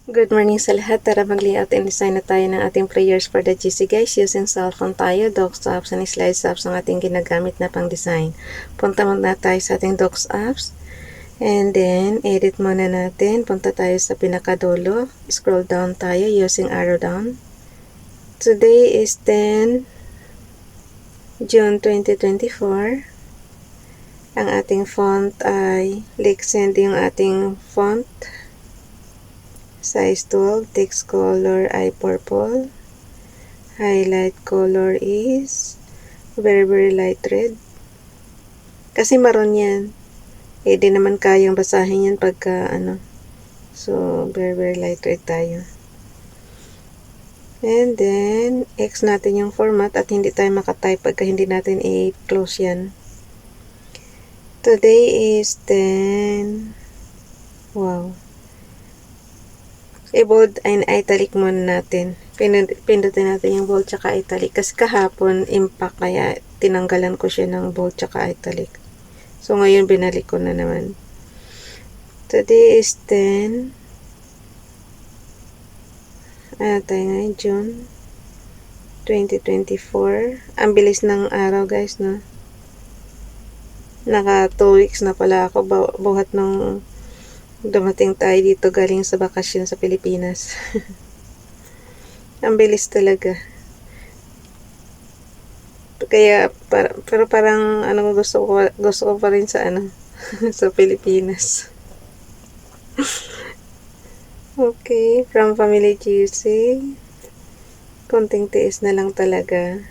Good morning sa lahat. Tara mag-layout and design na tayo ng ating prayers for the GC guys. Using cellphone tayo, docs apps and slides apps ang ating ginagamit na pang design. Punta muna tayo sa ating docs apps. And then, edit muna natin. Punta tayo sa pinakadulo. Scroll down tayo using arrow down. Today is 10 June 2024. Ang ating font ay Lexend yung ating font. Size 12, text color ay purple. Highlight color is very light red. Kasi maroon yan. Di naman kayang basahin yan pagka So, very light red tayo. And then, X natin yung format at hindi tayo makatype pagka hindi natin i-close yan. Today is 10. Wow. I-bold and italic muna natin. Pindutin natin yung bold tsaka italic. Kasi kahapon, impact, kaya tinanggalan ko siya ng bold tsaka italic. So, ngayon binalik ko na naman. Today is 10. Tayo ngayon, June 2024. Ang bilis ng araw, guys, no? Naka 2 weeks na pala ako. Buhat nung dumating tayo dito galing sa bakasyon sa Pilipinas. Ang bilis talaga. Kaya pero parang gusto ko pa rin sa sa Pilipinas. Okay, from Family GC. Konting tiis na lang talaga.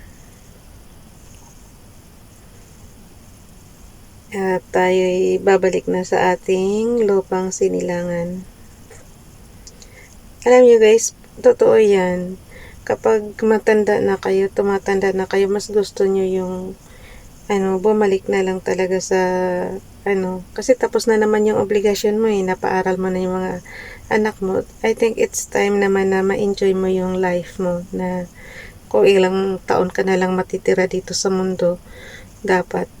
At tayo'y babalik na sa ating lupang sinilangan. Alam nyo guys, totoo yan. Kapag tumatanda na kayo, mas gusto nyo yung bumalik na lang talaga sa kasi tapos na naman yung obligasyon mo napaaral mo na yung mga anak mo. I think it's time naman na ma-enjoy mo yung life mo, na kung ilang taon ka na lang matitira dito sa mundo, dapat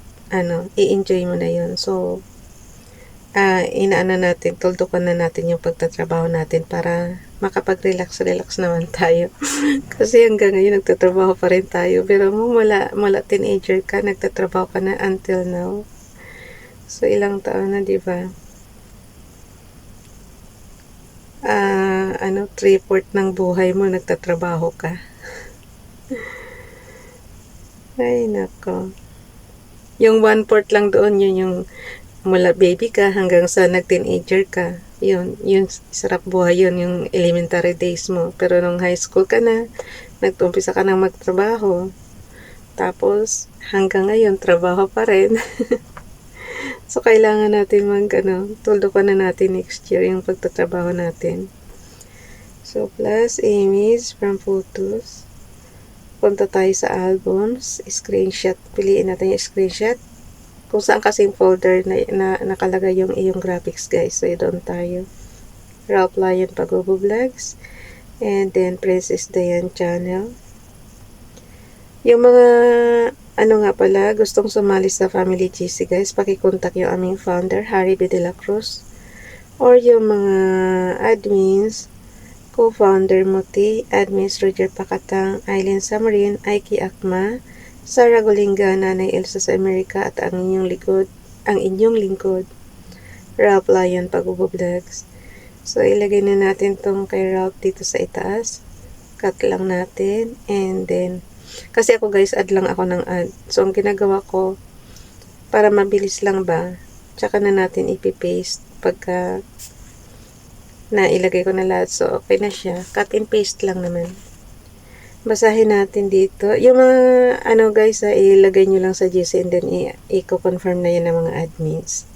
i-enjoy mo na yun. So, tuldukan na natin yung pagtatrabaho natin para makapag-relax naman tayo. Kasi hanggang ngayon nagtatrabaho pa rin tayo. Pero mula teenager ka, nagtatrabaho ka na until now. So, ilang taon na, di ba? 3/4 ng buhay mo nagtatrabaho ka. Ay, nako. Yung 1/4 lang doon, yun yung mula baby ka hanggang sa nag-teenager ka. Yun sarap buhay yun, yung elementary days mo. Pero nung high school ka na, nagtumpisa ka na magtrabaho. Tapos, hanggang ngayon, trabaho pa rin. So, kailangan natin tuldukan na natin next year yung pagtatrabaho natin. So, plus image from photos. Punta tayo sa albums, screenshot. Piliin natin yung screenshot. Kung saan kasing folder na nakalagay yung iyong graphics, guys. So, doon tayo. Ralph Lion Pagobo Vlogs. And then, Princess Diane Channel. Yung mga, nga pala, gustong sumali sa Family GC, guys, pakikontak yung aming founder, Harry B. De La Cruz. Or yung mga admins, co-founder Muti, admins Roger Pakatang, Aileen Samarin, Aiki Akma, Sarah Golinga, Nanay Elsa sa Amerika, at ang inyong lingkod, Ralph Lion Pagubo Vlogs. So, ilagay na natin tong kay Ralph dito sa itaas. Cut lang natin. And then, kasi ako guys, add lang ako ng add. So, ang ginagawa ko, para mabilis lang ba, tsaka na natin ipipaste pagka ilagay ko na lahat. So, okay na siya. Cut and paste lang naman. Basahin natin dito. Yung mga, guys, ilagay nyo lang sa GC and then i-confirm na yan ng mga admins.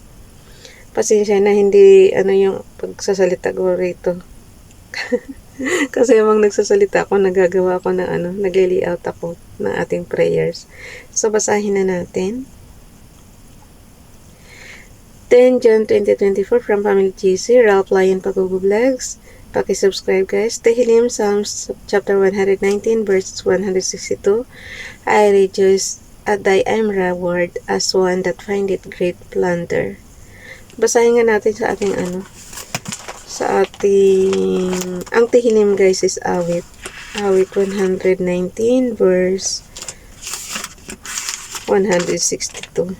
Pasensya na, hindi, yung pagsasalita ko rito. Kasi habang nagsasalita ako, nagagawa ako ng nag-layout ako ng ating prayers. So, basahin na natin. 10 June 2024 from Family GC, Ralph Lion Pagobo Vlogs. Paki-subscribe guys. Tehillim Psalms chapter 119 verse 162. I rejoice at thy reward as one that findeth great plunder. Basahin nga natin sa ating sa ating, ang tihilim guys is awit. Awit 119 verse 162.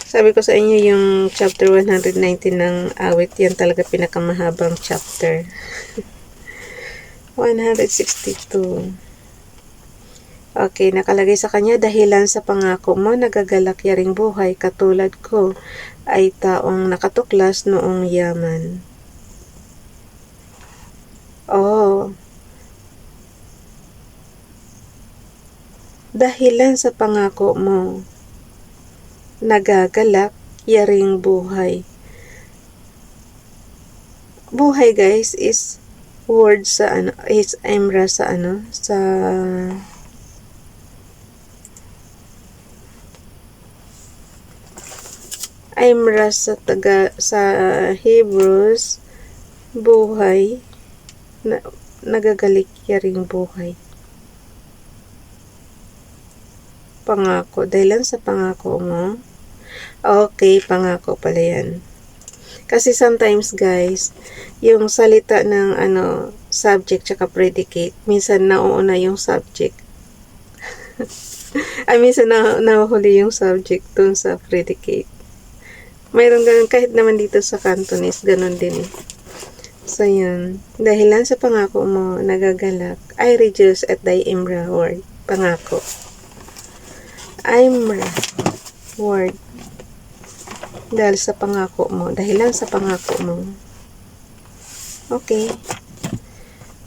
Sabi ko sa inyo yung chapter 119 ng awit, yan talaga pinakamahabang chapter. 162. Okay, nakalagay sa kanya, dahilan sa pangako mo, nagagalak yaring buhay, katulad ko, ay taong nakatuklas noong yaman. Oh, dahilan sa pangako mo, nagagalak yaring buhay. Buhay guys is word sa ano, is emra sa ano, sa emra sa Hebrews, buhay, nagagalik yaring buhay. Pangako, dahilan sa pangako mo. Okay, pangako pala yan. Kasi sometimes guys, yung salita ng ano, subject tsaka predicate, minsan nauuna yung subject. Ay, minsan nahuhuli yung subject dun sa predicate. Mayroon ganun, kahit naman dito sa Cantonese, ganun din eh. So yun, dahilan sa pangako mo, nagagalak, I rejoice at thy imra word, pangako. Imra word, dahil sa pangako mo, dahilan sa pangako mo. Okay.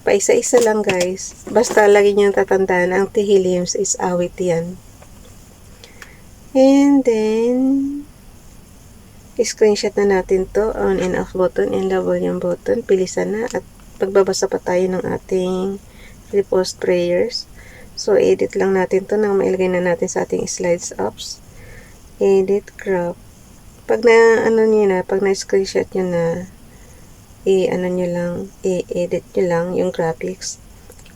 Paisa-isa lang guys. Basta lagi niyong tatandaan, ang Tehillims is awit yan. And then, screenshot na natin to, on and off button and love volume button. Pilisan na at pagbabasa pa tayo ng ating repost prayers. So, edit lang natin to nang mailagay na natin sa ating slides apps. Edit, crop. Pag na, ano nyo na, pag na-screenshot nyo na, ano nyo lang, i-edit nyo lang yung graphics.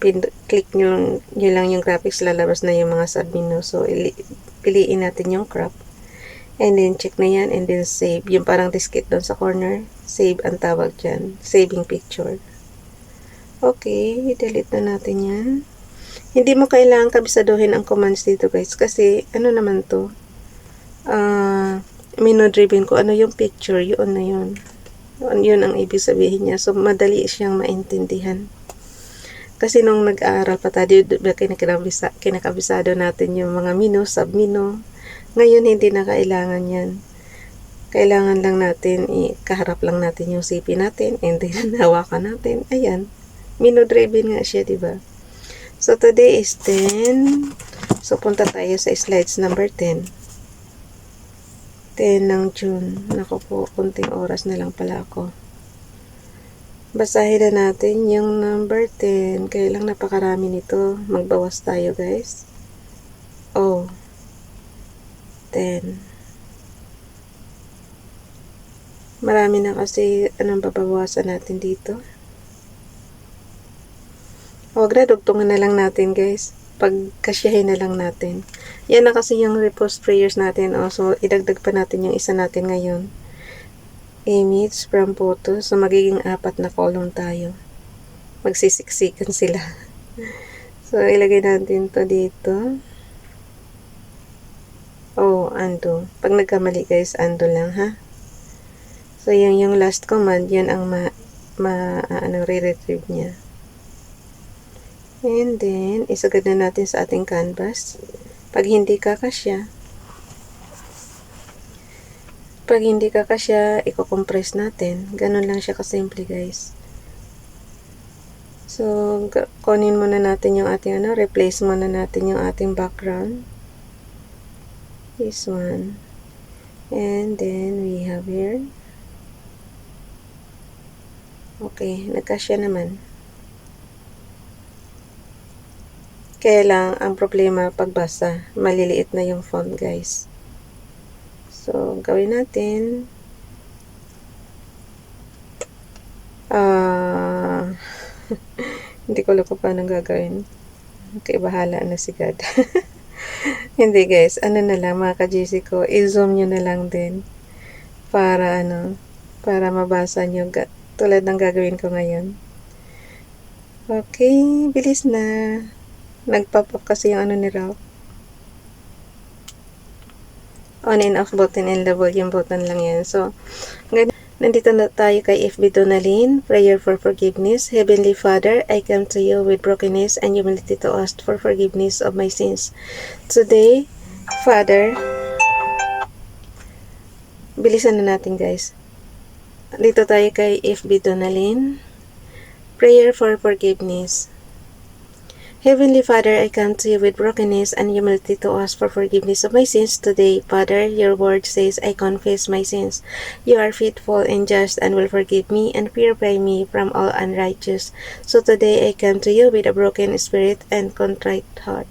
Click nyo lang yung graphics, lalabas na yung mga submenu. So, piliin natin yung crop. And then, check na yan. And then, save. Yung parang diskette doon sa corner. Save ang tawag dyan. Saving picture. Okay. Delete na natin yan. Hindi mo kailangan kabisaduhin ang commands dito guys. Kasi, ano naman to? Mino-driven ko. Ano yung picture? Yun na yun. Yun ang ibig sabihin niya. So, madali siyang maintindihan. Kasi nung nag-aaral pa tayo, kinakabisado natin yung mga mino, submino. Ngayon, hindi na kailangan yan. Kailangan lang natin, kaharap lang natin yung CP natin, and then hawakan natin. Ayan. Mino-driven nga siya, diba? So, today is 10. So, punta tayo sa slides number 10. 10 ng June. Naku po, kunting oras na lang pala ako. Basahin na natin yung number 10. Kaya lang napakarami nito. Magbawas tayo, guys. Oh. 10. Marami na kasi anong babawasan natin dito. Huwag na, dugtungan na lang natin guys. Pagkasyahin na lang natin. Yan na kasi yung repost prayers natin. So, idagdag pa natin yung isa natin ngayon. Image from photo. So, magiging 4 na column tayo. Magsisiksikan sila. So, ilagay natin to dito. Oh, undo. Pag nagkamali guys, undo lang ha. So, yung last command, yan ang re-retrieve niya. And then, isagad na natin sa ating canvas. Pag hindi kakasya, i-compress natin. Ganun lang siya kasimple guys. So, kunin muna natin yung ating replace muna natin yung ating background. This one. And then, we have here. Okay, nagkasya naman. Kaya lang, ang problema pagbasa, maliliit na yung font guys. So, gawin natin. Hindi ko alam kung paano gagawin. Okay, bahala na si God. Hindi guys, ano na lang mga ka-GC ko, i-zoom nyo na lang din. para para mabasa nyo tulad ng gagawin ko ngayon. Okay, bilis na. Nagpop-up kasi yung ni Ralph. On and off button and the volume button lang yan. So, nandito na tayo kay FB Donalyn. Prayer for forgiveness. Heavenly Father, I come to you with brokenness and humility to ask for forgiveness of my sins. Today, Father, bilisan na natin guys. Dito tayo kay FB Donalyn. Prayer for forgiveness. Heavenly Father, I come to you with brokenness and humility to ask for forgiveness of my sins today. Father, your word says, I confess my sins. You are faithful and just and will forgive me and purify me from all unrighteous. So today I come to you with a broken spirit and contrite heart.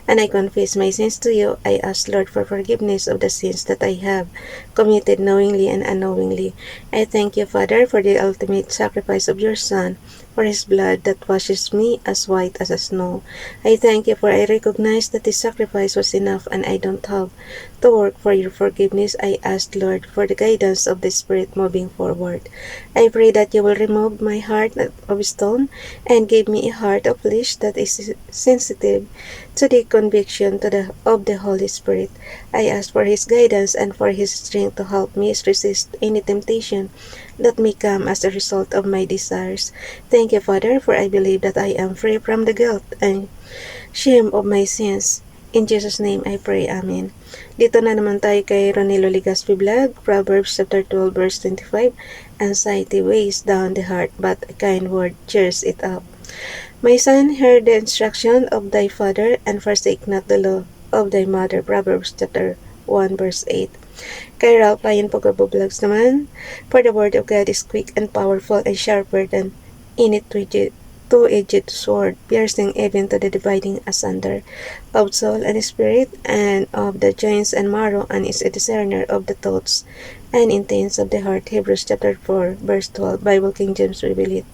And I confess my sins to you. I ask, Lord, for forgiveness of the sins that I have committed knowingly and unknowingly. I thank you, Father, for the ultimate sacrifice of your Son, for his blood that washes me as white as a snow. I thank you for I recognize that his sacrifice was enough and I don't have to work for your forgiveness. I ask, Lord, for the guidance of the Spirit moving forward. I pray that you will remove my heart of stone and give me a heart of flesh that is sensitive to the conviction of the Holy Spirit. I ask for his guidance and for his strength to help me resist any temptation that may come as a result of my desires. Thank you, Father, for I believe that I am free from the guilt and shame of my sins. In Jesus' name I pray. Amen. Dito na naman tayo kay Ronilo Ligaspi Vlog, Proverbs chapter 12 verse 25. Anxiety weighs down the heart, but a kind word cheers it up. My son, hear the instruction of thy father, and forsake not the law of thy mother. Proverbs chapter 1 verse 8. Kay Ralph Ryan Vlogs naman, for the word of God is quick and powerful and sharper than any two-edged sword, piercing even to the dividing asunder of soul and spirit, and of the joints and marrow, and is a discerner of the thoughts and intents of the heart. Hebrews chapter 4 verse 12. Bible King James Reveal It.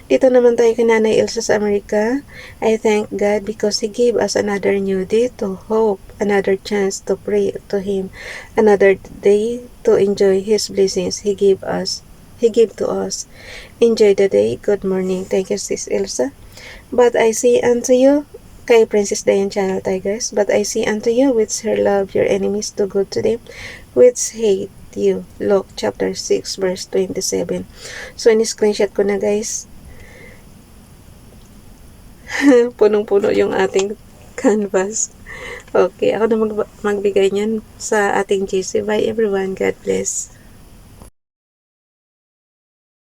Dito naman tayo kay Nanay Elsa sa Amerika. I thank God because He gave us another new day to hope, another chance to pray to Him, another day to enjoy His blessings He gave to us. Enjoy the day. Good morning. Thank you, Sis Elsa. But I say unto you, kay Princess Diane Channel tayo guys, but I say unto you, which her love your enemies, do good to them, which hate you. Luke chapter 6 verse 27. So, in-screenshot ko na guys. Punong-puno yung ating canvas. Okay, ako na magbigay niyan sa ating GC. Bye everyone. God bless.